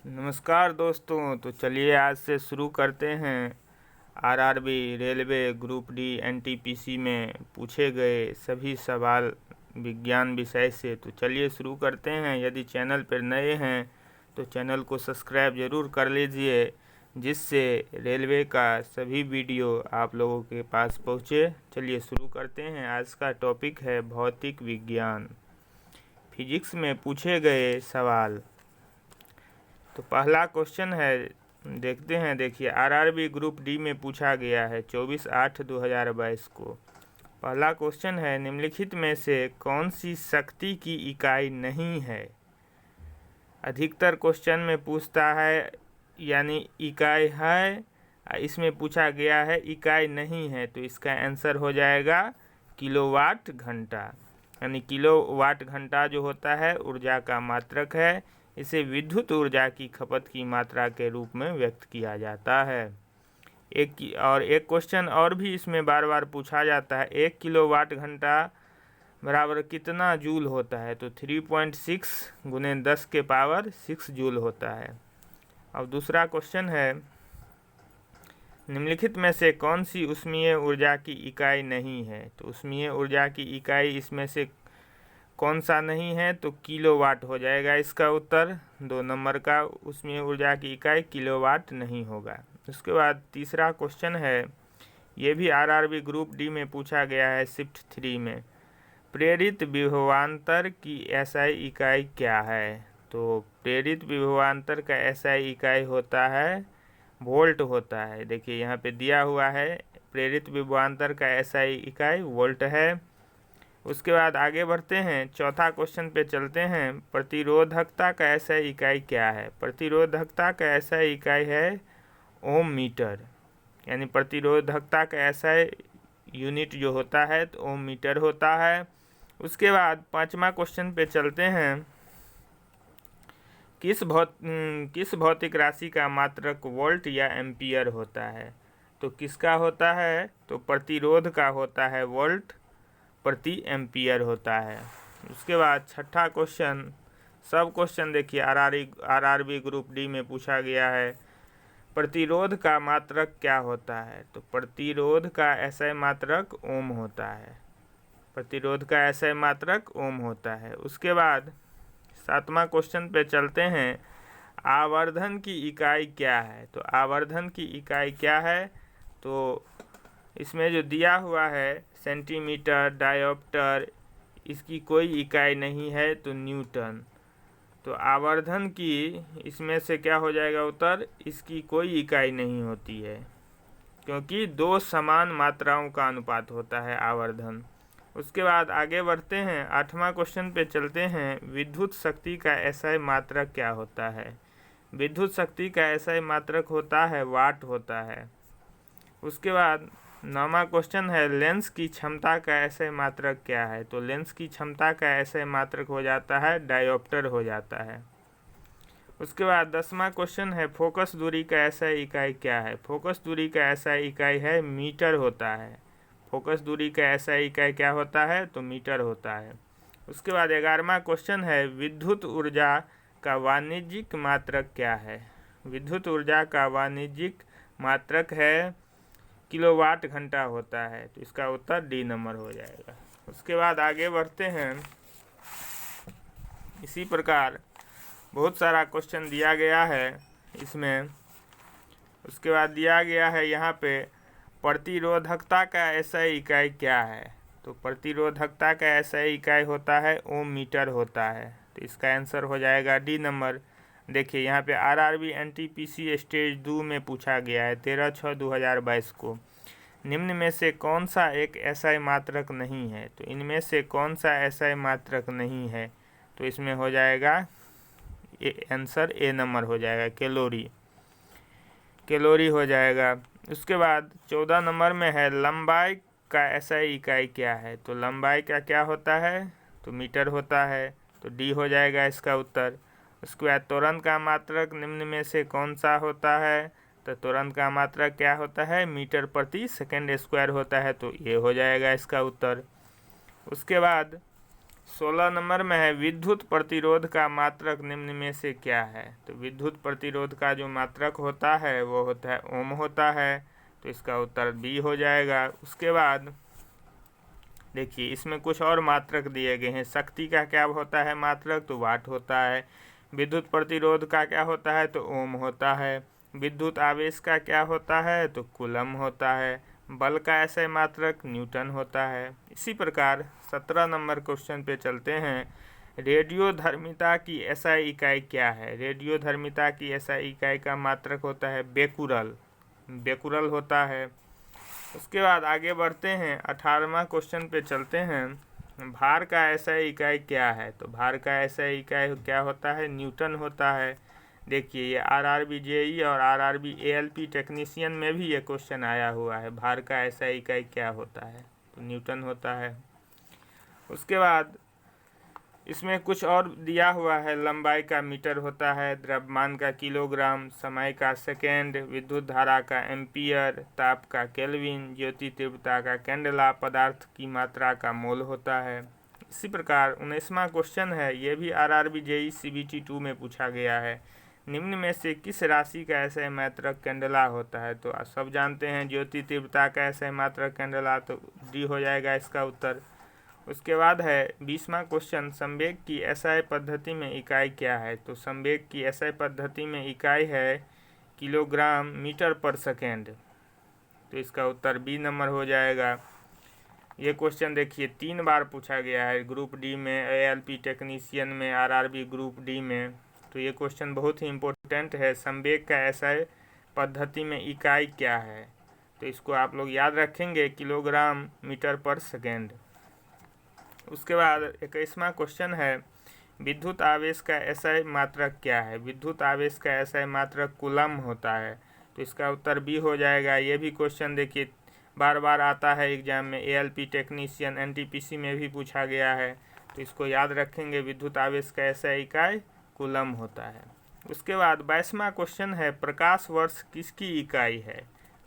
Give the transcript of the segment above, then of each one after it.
नमस्कार दोस्तों। तो चलिए आज से शुरू करते हैं RRB railway group D NTPC में पूछे गए सभी सवाल विज्ञान विषय से। तो चलिए शुरू करते हैं। यदि चैनल पर नए हैं तो चैनल को सब्सक्राइब ज़रूर कर लीजिए, जिससे रेलवे का सभी वीडियो आप लोगों के पास पहुँचे। चलिए शुरू करते हैं। आज का टॉपिक है भौतिक विज्ञान, फिजिक्स में पूछे गए सवाल। तो पहला क्वेश्चन है, देखते हैं। देखिए, आरआरबी ग्रुप डी में पूछा गया है 24/8/2022 को। पहला क्वेश्चन है, निम्नलिखित में से कौन सी शक्ति की इकाई नहीं है। अधिकतर क्वेश्चन में पूछता है यानी इकाई है, इसमें पूछा गया है इकाई नहीं है, तो इसका आंसर हो जाएगा किलोवाट घंटा। यानी किलोवाट घंटा जो होता है ऊर्जा का मात्रक है। इसे विद्युत ऊर्जा की खपत की मात्रा के रूप में व्यक्त किया जाता है। एक क्वेश्चन और भी इसमें बार बार पूछा जाता है, 1 किलोवाट घंटा बराबर कितना जूल होता है। तो 3.6 गुने 10⁻6 जूल होता है। अब दूसरा क्वेश्चन है, निम्नलिखित में से कौन सी ऊष्मीय ऊर्जा की इकाई नहीं है। तो ऊष्मीय ऊर्जा की इकाई इसमें से कौन सा नहीं है, तो किलोवाट हो जाएगा इसका उत्तर। 2 नंबर का ऊष्मीय ऊर्जा की इकाई किलोवाट नहीं होगा। उसके बाद तीसरा क्वेश्चन है, ये भी आरआरबी ग्रुप डी में पूछा गया है शिफ्ट 3 में। प्रेरित विभवांतर की एसआई इकाई क्या है। तो प्रेरित विभवांतर का एसआई इकाई होता है वोल्ट होता है। देखिए यहाँ पे दिया हुआ है, प्रेरित विभवांतर का एसआई इकाई वोल्ट है। उसके बाद आगे बढ़ते हैं, चौथा क्वेश्चन पे चलते हैं। प्रतिरोधकता का एसआई इकाई क्या है। प्रतिरोधकता का एसआई इकाई है ओम मीटर। यानी प्रतिरोधकता का एसआई यूनिट जो होता है तो ओम मीटर होता है। उसके बाद पांचवा क्वेश्चन पे चलते हैं, किस भौतिक राशि का मात्रक वोल्ट या एम्पियर होता है। तो किसका होता है, तो प्रतिरोध का होता है, वोल्ट प्रति एम्पियर होता है। उसके बाद छठा क्वेश्चन, सब क्वेश्चन देखिए आरआरबी ग्रुप डी में पूछा गया है, प्रतिरोध का मात्रक क्या होता है। तो प्रतिरोध का एसआई मात्रक ओम होता है। प्रतिरोध का एसआई मात्रक ओम होता है। उसके बाद सातवां क्वेश्चन पे चलते हैं, आवर्धन की इकाई क्या है। तो आवर्धन की इकाई क्या है, तो इसमें जो दिया हुआ है सेंटीमीटर, डायोप्टर, इसकी कोई इकाई नहीं है तो न्यूटन। तो आवर्धन की इसमें से क्या हो जाएगा उत्तर, इसकी कोई इकाई नहीं होती है, क्योंकि 2 समान मात्राओं का अनुपात होता है आवर्धन। उसके बाद आगे बढ़ते हैं, 8वां क्वेश्चन पे चलते हैं, विद्युत शक्ति का एसआई मात्रक क्या होता है। विद्युत शक्ति का एसआई मात्रक होता है वाट होता है। उसके बाद 9वां क्वेश्चन है, लेंस की क्षमता का एसआई मात्रक क्या है। तो लेंस की क्षमता का एसआई मात्रक हो जाता है डायोप्टर हो जाता है। उसके बाद 10वां क्वेश्चन है, फोकस दूरी का एसआई इकाई क्या है। फोकस दूरी का एसआई इकाई है मीटर होता है। फोकस दूरी का एसआई इकाई क्या होता है, तो मीटर होता है। उसके बाद 11वां क्वेश्चन है, विद्युत ऊर्जा का वाणिज्यिक मात्रक क्या है। विद्युत ऊर्जा का वाणिज्यिक मात्रक है किलोवाट घंटा होता है। तो इसका उत्तर डी नंबर हो जाएगा। उसके बाद आगे बढ़ते हैं, इसी प्रकार बहुत सारा क्वेश्चन दिया गया है इसमें। उसके बाद दिया गया है यहाँ पे, प्रतिरोधकता का एसआई इकाई क्या है। तो प्रतिरोधकता का एसआई इकाई होता है ओम मीटर होता है। तो इसका आंसर हो जाएगा डी नंबर। देखिए यहाँ पे आरआरबी एनटीपीसी स्टेज 2 में पूछा गया है 13/6/2022 को। निम्न में से कौन सा एक एसआई मात्रक नहीं है। तो इनमें से कौन सा एसआई मात्रक नहीं है, तो इसमें हो जाएगा आंसर ए नंबर हो जाएगा, कैलोरी हो जाएगा। उसके बाद 14 नंबर में है, लंबाई का एसआई इकाई क्या है। तो लंबाई का क्या होता है, तो मीटर होता है। तो डी हो जाएगा इसका उत्तर। उसके बाद त्वरण का मात्रक निम्न में से कौन सा होता है। तो त्वरण का मात्रक क्या होता है, मीटर प्रति सेकंड स्क्वायर होता है। तो ये हो जाएगा इसका उत्तर। उसके बाद 16 नंबर में है विद्युत प्रतिरोध का मात्रक निम्न में से क्या है। तो विद्युत प्रतिरोध का जो मात्रक होता है वो होता है ओम होता है, तो इसका उत्तर बी हो जाएगा। उसके बाद देखिए इसमें कुछ और मात्रक दिए गए हैं। शक्ति का क्या होता है मात्रक, तो वाट होता है। विद्युत प्रतिरोध का क्या होता है, तो ओम होता है। विद्युत आवेश का क्या होता है, तो कूलम होता है। बल का ऐसा मात्रक न्यूटन होता है। इसी प्रकार 17 नंबर क्वेश्चन पे चलते हैं। रेडियोधर्मिता की एसआई इकाई क्या है। रेडियोधर्मिता की एसआई इकाई का मात्रक होता है बेकुरल, बेकुरल होता है। उसके बाद आगे बढ़ते हैं, 18वां क्वेश्चन पे चलते हैं। भार का एसआई इकाई क्या है। तो भार का एसआई इकाई क्या होता है, न्यूटन होता है। देखिए ये आरआरबी जेई और आरआरबी एएलपी टेक्नीशियन में भी ये क्वेश्चन आया हुआ है। भार का एसआई इकाई क्या होता है, तो न्यूटन होता है। उसके बाद इसमें कुछ और दिया हुआ है। लंबाई का मीटर होता है, द्रव्यमान का किलोग्राम, समय का सेकेंड, विद्युत धारा का एम्पियर, ताप का केल्विन, ज्योति तीव्रता का कैंडेला, पदार्थ की मात्रा का मोल होता है। इसी प्रकार 19वां क्वेश्चन है, ये भी आरआरबी जेई सीबीटी 2 में पूछा गया है। निम्न में से किस राशि का ऐसा मात्रक कैंडेला होता है। तो सब जानते हैं ज्योति तीव्रता का ऐसा मात्रक कैंडेला, तो डी हो जाएगा इसका उत्तर। उसके बाद है 20वां क्वेश्चन, संवेग की एसआई पद्धति में इकाई क्या है। तो संवेग की एसआई पद्धति में इकाई है किलोग्राम मीटर पर सेकेंड, तो इसका उत्तर बी नंबर हो जाएगा। ये क्वेश्चन देखिए 3 बार पूछा गया है, ग्रुप डी में, एएलपी टेक्नीशियन में, आरआरबी ग्रुप डी में। तो ये क्वेश्चन बहुत ही इम्पोर्टेंट है। संवेग का एसआई पद्धति में इकाई क्या है, तो इसको आप लोग याद रखेंगे, किलोग्राम मीटर पर सेकेंड। उसके बाद 21वां क्वेश्चन है, विद्युत आवेश का एसआई मात्रक क्या है। विद्युत आवेश का एसआई मात्रक कूलम होता है, तो इसका उत्तर बी हो जाएगा। ये भी क्वेश्चन देखिए बार बार आता है एग्जाम में, एएलपी टेक्नीशियन, एनटीपीसी में भी पूछा गया है, तो इसको याद रखेंगे, विद्युत आवेश का एसआई इकाई कूलम होता है। उसके बाद 22वां क्वेश्चन है, प्रकाश वर्ष किसकी इकाई है।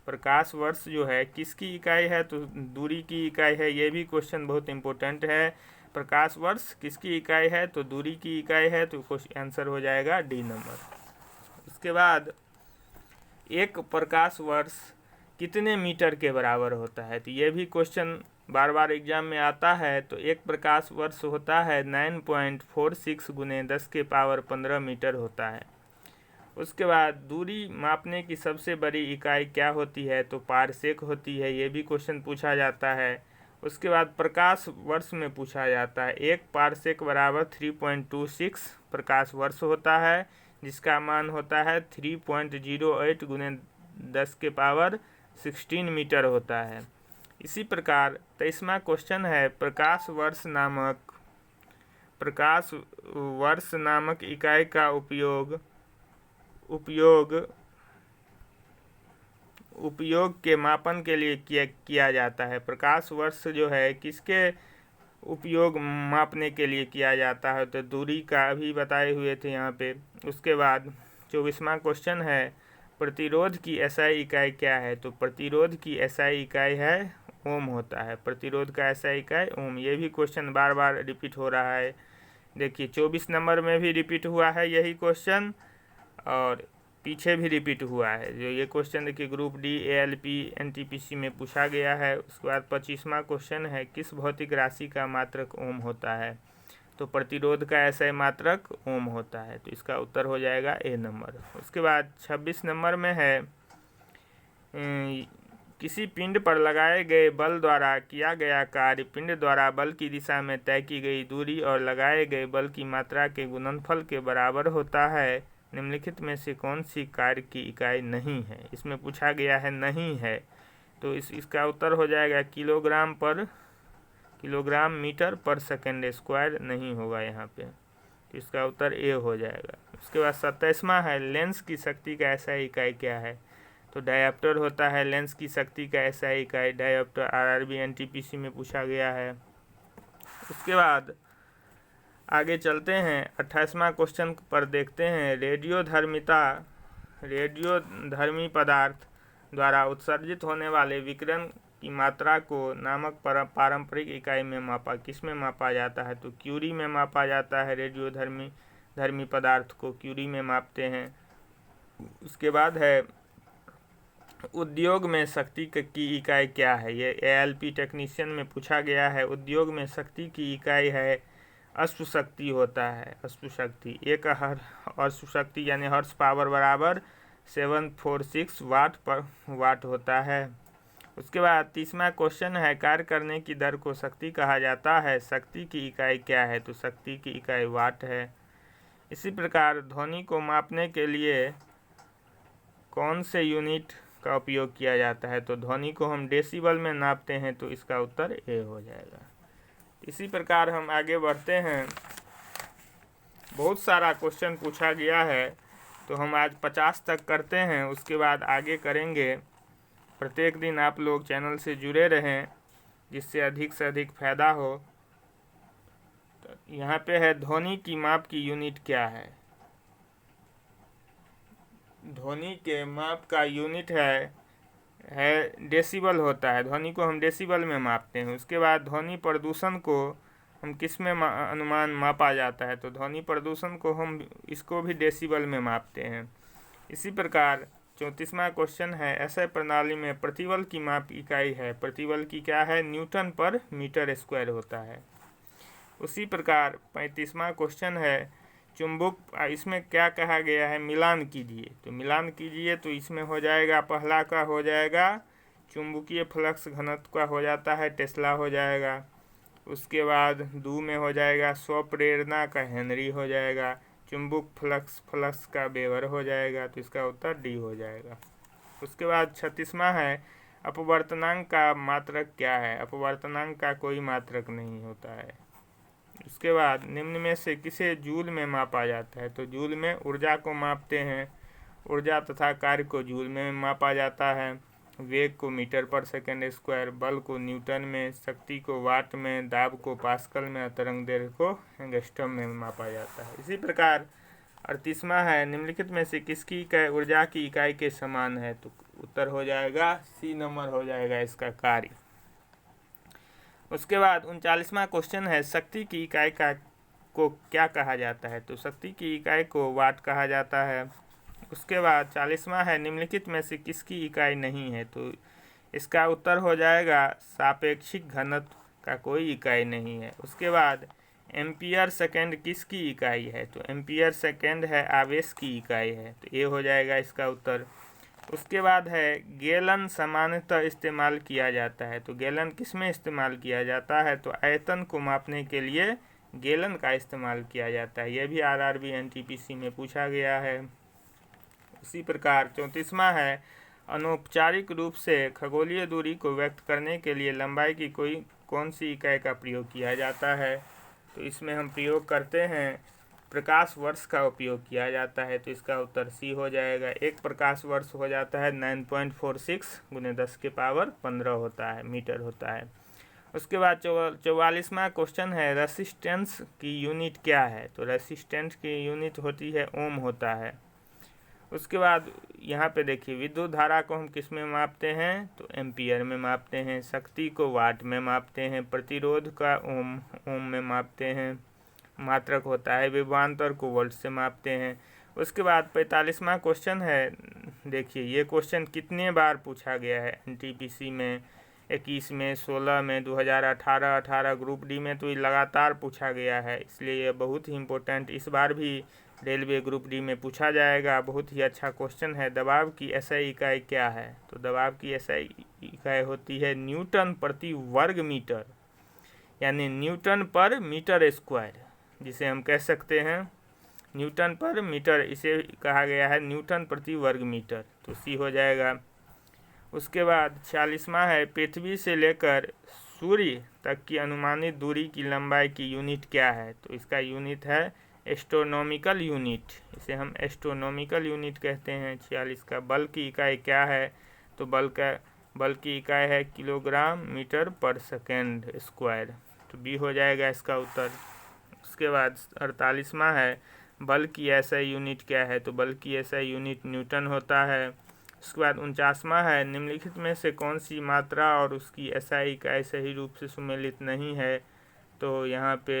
प्रकाश वर्ष जो है किसकी इकाई है, तो दूरी की इकाई है। ये भी क्वेश्चन बहुत इंपॉर्टेंट है। प्रकाश वर्ष किसकी इकाई है, तो दूरी की इकाई है, तो आंसर हो जाएगा डी नंबर। उसके बाद एक प्रकाश वर्ष कितने मीटर के बराबर होता है, तो ये भी क्वेश्चन बार बार एग्जाम में आता है। तो एक प्रकाश वर्ष होता है 9.46 गुने 10 के पावर 15 मीटर होता है। उसके बाद दूरी मापने की सबसे बड़ी इकाई क्या होती है, तो पारसेक होती है। ये भी क्वेश्चन पूछा जाता है। उसके बाद प्रकाश वर्ष में पूछा जाता है, एक पारसेक बराबर 3.26 प्रकाश वर्ष होता है, जिसका मान होता है 3.08 गुने 10 के पावर 16 मीटर होता है। इसी प्रकार 23वां क्वेश्चन है, प्रकाश वर्ष नामक इकाई का उपयोग के मापन के लिए किया जाता है। प्रकाश वर्ष जो है किसके उपयोग मापने के लिए किया जाता है, तो दूरी का भी बताए हुए थे यहाँ पे। उसके बाद 24वां क्वेश्चन है, प्रतिरोध की एसआई इकाई क्या है। तो प्रतिरोध की एसआई इकाई है ओम होता है। प्रतिरोध का एसआई इकाई ओम। ये भी क्वेश्चन बार बार रिपीट हो रहा है। देखिए 24 नंबर में भी रिपीट हुआ है यही क्वेश्चन, और पीछे भी रिपीट हुआ है। जो ये क्वेश्चन देखिए ग्रुप डी, एएलपी, एनटीपीसी में पूछा गया है। उसके बाद 25वां क्वेश्चन है, किस भौतिक राशि का मात्रक ओम होता है। तो प्रतिरोध का एसआई मात्रक ओम होता है, तो इसका उत्तर हो जाएगा ए नंबर। उसके बाद 26 नंबर में है, किसी पिंड पर लगाए गए बल द्वारा किया गया कार्य पिंड द्वारा बल की दिशा में तय की गई दूरी और लगाए गए बल की मात्रा के गुणनफल के बराबर होता है। निम्नलिखित में से कौन सी कार्य की इकाई नहीं है। इसमें पूछा गया है नहीं है, तो इसका उत्तर हो जाएगा किलोग्राम मीटर पर सेकेंड स्क्वायर नहीं होगा यहाँ पे, तो इसका उत्तर ए हो जाएगा। उसके बाद 27वां है, लेंस की शक्ति का एसआई इकाई क्या है। तो डायोप्टर होता है लेंस की शक्ति का एसआई इकाई। डायोप्टर आरआरबी एनटीपीसी में पूछा गया है। उसके बाद आगे चलते हैं, 28वां क्वेश्चन पर देखते हैं, रेडियोधर्मी पदार्थ द्वारा उत्सर्जित होने वाले विकिरण की मात्रा को नामक पारंपरिक इकाई में मापा। किस में मापा जाता है? तो क्यूरी में मापा जाता है। रेडियोधर्मी पदार्थ को क्यूरी में मापते हैं। उसके बाद है उद्योग में शक्ति की इकाई क्या है? ये ALP टेक्नीशियन में पूछा गया है। उद्योग में शक्ति की इकाई है अश्वशक्ति होता है। अश्वशक्ति एक अश्वशक्ति यानी हॉर्स पावर बराबर 746 वाट पर वाट होता है। उसके बाद 30वां क्वेश्चन है कार्य करने की दर को शक्ति कहा जाता है। शक्ति की इकाई क्या है? तो शक्ति की इकाई वाट है। इसी प्रकार ध्वनि को मापने के लिए कौन से यूनिट का उपयोग किया जाता है? तो ध्वनि को हम डेसिबल में नापते हैं, तो इसका उत्तर ए हो जाएगा। इसी प्रकार हम आगे बढ़ते हैं। बहुत सारा क्वेश्चन पूछा गया है, तो हम आज 50 तक करते हैं, उसके बाद आगे करेंगे। प्रत्येक दिन आप लोग चैनल से जुड़े रहें जिससे अधिक से अधिक फायदा हो। तो यहाँ पे है ध्वनि की माप की यूनिट क्या है? ध्वनि के माप का यूनिट है डेसिबल होता है। ध्वनि को हम डेसिबल में मापते हैं। उसके बाद ध्वनि प्रदूषण को हम किस में अनुमान मापा जाता है? तो ध्वनि प्रदूषण को हम इसको भी डेसिबल में मापते हैं। इसी प्रकार 34वां क्वेश्चन है ऐसे प्रणाली में प्रतिबल की माप इकाई है। प्रतिबल की क्या है? न्यूटन पर मीटर स्क्वायर होता है। उसी प्रकार 35वां क्वेश्चन है चुंबक, इसमें क्या कहा गया है? मिलान कीजिए। तो मिलान कीजिए तो इसमें हो जाएगा, पहला का हो जाएगा चुंबकीय फ्लक्स घनत्व का हो जाता है टेस्ला हो जाएगा। उसके बाद 2 में हो जाएगा स्वप्रेरणा का हेनरी हो जाएगा। चुंबक फ्लक्स का वेबर हो जाएगा। तो इसका उत्तर डी हो जाएगा। उसके बाद 36वां है अपवर्तनांक का मात्रक क्या है? अपवर्तनांक का कोई मात्रक नहीं होता है। उसके बाद निम्न में से किसे जूल में मापा जाता है? तो जूल में ऊर्जा को मापते हैं। ऊर्जा तथा कार्य को जूल में मापा जाता है। वेग को मीटर पर सेकंड स्क्वायर, बल को न्यूटन में, शक्ति को वाट में, दाब को पास्कल में, तरंग दैर्घ्य को एंगस्ट्रम में मापा जाता है। इसी प्रकार 38वां है निम्नलिखित में से किसकी इकाई ऊर्जा की इकाई के समान है? तो उत्तर हो जाएगा सी नंबर हो जाएगा इसका कार्य। उसके बाद 39वां क्वेश्चन है शक्ति की इकाई को क्या कहा जाता है? तो शक्ति की इकाई को वाट कहा जाता है। उसके बाद 40वां है निम्नलिखित में से किसकी इकाई नहीं है? तो इसका उत्तर हो जाएगा सापेक्षिक घनत्व का कोई इकाई नहीं है। उसके बाद एम्पियर सेकेंड किसकी इकाई है? तो एम्पियर सेकेंड है आवेश की इकाई है। तो ये हो जाएगा इसका उत्तर। उसके बाद है गैलन सामान्यतः इस्तेमाल किया जाता है। तो गैलन किस में इस्तेमाल किया जाता है? तो आयतन को मापने के लिए गैलन का इस्तेमाल किया जाता है। यह भी RRB NTPC में पूछा गया है। उसी प्रकार 34वां है अनौपचारिक रूप से खगोलीय दूरी को व्यक्त करने के लिए लंबाई की कौन सी इकाई का प्रयोग किया जाता है? तो इसमें हम प्रयोग करते हैं प्रकाश वर्ष का उपयोग किया जाता है। तो इसका उत्तर सी हो जाएगा। एक प्रकाश वर्ष हो जाता है 9.46 × 10⁻15 होता है मीटर होता है। उसके बाद 44वां क्वेश्चन है रेसिस्टेंस की यूनिट क्या है? तो रेसिस्टेंस की यूनिट होती है ओम होता है। उसके बाद यहाँ पे देखिए विद्युत धारा को हम किस में मापते हैं? तो एम्पियर में मापते हैं। शक्ति को वाट में मापते हैं। प्रतिरोध का ओम में मापते हैं। मात्रक होता है विभवांतर को वोल्ट से मापते हैं। उसके बाद 45वां क्वेश्चन है, देखिए ये क्वेश्चन कितने बार पूछा गया है NTPC में? 21 में, 16 में, 2018, 18 ग्रुप डी में तो ये लगातार पूछा गया है, इसलिए ये बहुत ही इम्पोर्टेंट इस बार भी रेलवे ग्रुप डी में पूछा जाएगा। बहुत ही अच्छा क्वेश्चन है। दबाव की SI इकाई क्या है? तो दबाव की SI इकाई होती है न्यूटन प्रति वर्ग मीटर, यानी न्यूटन पर मीटर स्क्वायर, जिसे हम कह सकते हैं न्यूटन पर मीटर, इसे कहा गया है न्यूटन प्रति वर्ग मीटर। तो सी हो जाएगा। उसके बाद 46वां है पृथ्वी से लेकर सूर्य तक की अनुमानित दूरी की लंबाई की यूनिट क्या है? तो इसका यूनिट है एस्ट्रोनॉमिकल यूनिट, इसे हम एस्ट्रोनॉमिकल यूनिट कहते हैं। 46 का बल की इकाई क्या है? तो बल की इकाई है किलोग्राम मीटर पर सेकेंड स्क्वायर। तो बी हो जाएगा इसका उत्तर। उसके बाद 48वां है बल की SI यूनिट क्या है? तो बल की SI यूनिट न्यूटन होता है। उसके बाद 49वां है, निम्नलिखित में से कौन सी मात्रा और उसकी एसआई इकाई सही रूप से सुमेलित नहीं है। तो यहाँ पे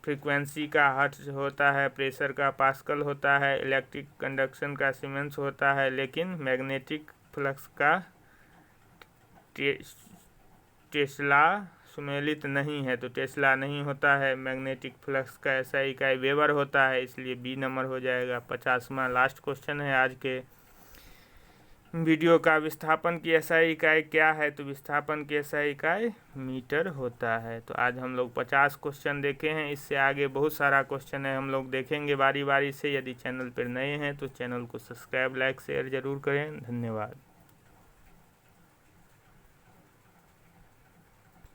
फ्रीक्वेंसी का हर्ट्ज होता है, प्रेशर का पास्कल होता है, इलेक्ट्रिक कंडक्शन का सीमेंस होता है, लेकिन मैग्नेटिक फ्लक्स का टेस्ला सुमेलित नहीं है। तो टेस्ला नहीं होता है। मैग्नेटिक फ्लक्स का ऐसा इकाई वेबर होता है, इसलिए बी नंबर हो जाएगा। 50वां लास्ट क्वेश्चन है आज के वीडियो का, विस्थापन की एसआई इकाई क्या है। तो विस्थापन की एसआई इकाई मीटर होता है। तो आज हम लोग 50 क्वेश्चन देखे हैं। इससे आगे बहुत सारा क्वेश्चन है, हम लोग देखेंगे बारी बारी से। यदि चैनल पर नए हैं तो चैनल को सब्सक्राइब, लाइक, शेयर ज़रूर करें। धन्यवाद।